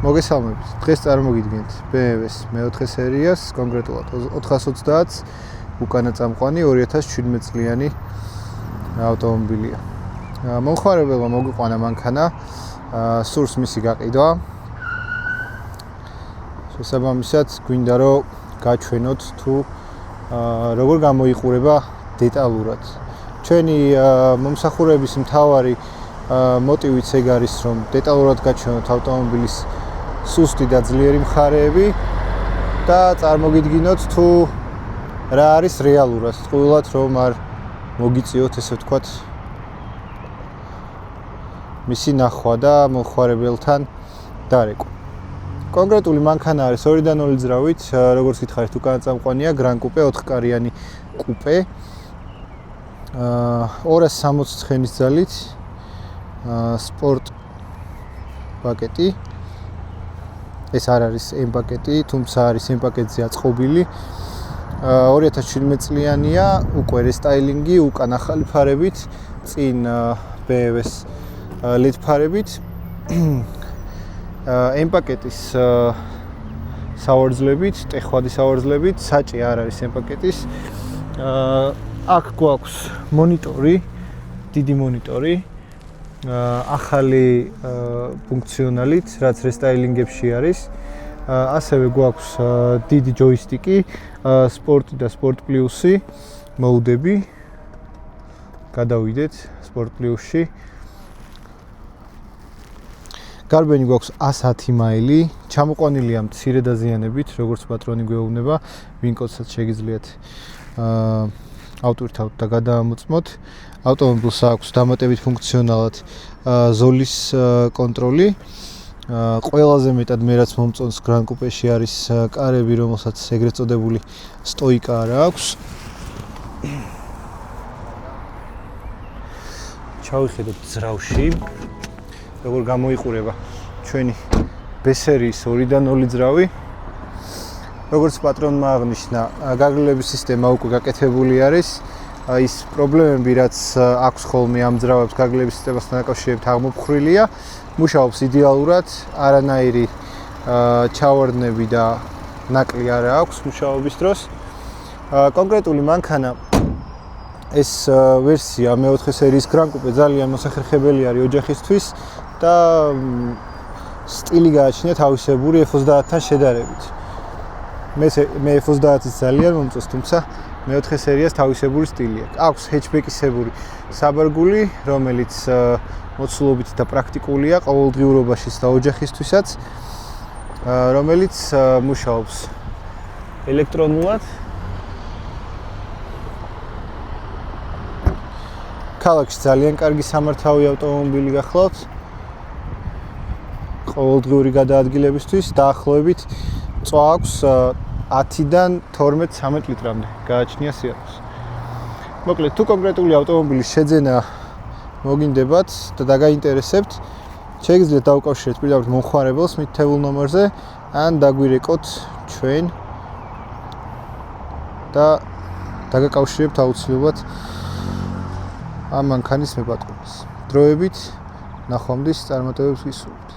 მოგესალმებით. დღეს წარმოგიდგენთ BMW-ს მეოთხე სერიას, კონკრეტულად 420-ს უკანა წამყვანი 2017 წლიანი ავტომობილია. მომხმარებელმა მოგიყვანა მანქანა, სურს მისი გაყიდვა. შესაბამისად, გვინდა რომ გაჩვენოთ თუ როგორ გამოიყურება დეტალურად. ჩვენი მომსახურების მთავარი მოტივიც ეგ არის, რომ დეტალურად გაჩვენოთ ავტომობილის სუსტი და ძლიერი მხარეები და წარმოგიდგინოთ თუ რა არის რეალურად, ტყუილად რომ არ მოგიწიოთ ესე ვთქვათ მისი ნახვა და მომხმარებელთან დარეკვა. კონკრეტული მანქანა არის 2-დან 0 ძრავით, როგორც გითხარით, უკანა წამყვანია, Gran Coupe 4-კარიანი კუპე. 260 ცხენის ძალით სპორტ პაკეტი. ეს არ არის M პაკეტი, თუმცა არის M პაკეტზე აწყობილი. 2017 წლიანია, უკვე რესტაილინგი, უკან ახალი ფარებით, წინ BMW-ს LED ფარებით. M პაკეტის სავარძლებით, ტეხვადი სავარძლებით, საჭი არ არის M პაკეტის. აქ გვაქვს მონიტორი, დიდი მონიტორი. ახალი ფუნქციონალით, რაც რესტაილინგებში არის. ასევე გვაქვს დიდი ჯოისტიკი, სპორტი და სპორტ პლუსი მოუდები. გადავიდეთ სპორტ პლუსში. გარბენი გვაქვს 110 მაილი, ჩამოყვანილია მცირე დაზიანებით, როგორც პატრონი გვეუბნება, ვინ კოდსაც შეგიძლიათ ავტვირთავთ და გადაამოწმოთ. ავტომობილს აქვს დამატებით ფუნქციონალად ზოლის კონტროლი. ყველაზე მეტად მე რაც მომწონს Gran Coupe-ში არის კარები, რომელსაც ეგრეთ წოდებული სტოიკა არა აქვს. ჩავიხედოთ ძრავში, როგორ გამოიყურება ჩვენი B-სერიის 2-დან 0 ძრავი. როგორც პატრონმა აღნიშნა, გაგრილების სისტემა უკვე გაკეთებული არის. ის პრობლემები, რაც აქვს ხოლმე ამ ძრავებს გაგრილების სისტემასთან დაკავშირებით, აღმოფხრილია. მუშაობს იდეალურად, არანაირი ჩავარდნები და ნაკლი არ აქვს მუშაობის დროს. კონკრეტული მანქანა ეს ვერსია მეოთხე სერიის Gran Coupe ძალიან მოსახერხებელი არის ოჯახისთვის და სტილი გააჩნია თავისებური F30-თან შედარებით. მე F30-ის ძალიან მომწონს, თუმცა მეოთხე სერიას თავისებური სტილი აქვს. აქვს ჰეჩბეკისებური საბარგული, რომელიც მოცულობით და პრაქტიკულია ყოველდღიურობაშიც და ოჯახისთვისაც, რომელიც მუშაობს ელექტრონულად. ქალაქში ძალიან კარგი სამართავი ავტომობილი გახლავთ. ყოველდღიური გადაადგილებისთვის დაახლოებით წვა აქვს 10-დან 12-13 litrამდე გააჩნია სიახლოვეს. მოკლედ, თუ კონკრეტული ავტომობილის შეძენა მოგინდებათ და დაგაინტერესებთ, შეგიძლიათ დაუკავშირეთ პირდაპირ მომხმარებელს მითითებულ ნომერზე, ან დაგვირეკოთ ჩვენ და დაგაკავშირებთ აუცილებლად ამ მანქანის მოპატრონეს. დროებით ნახვამდის წარმატებებს გისურვებთ.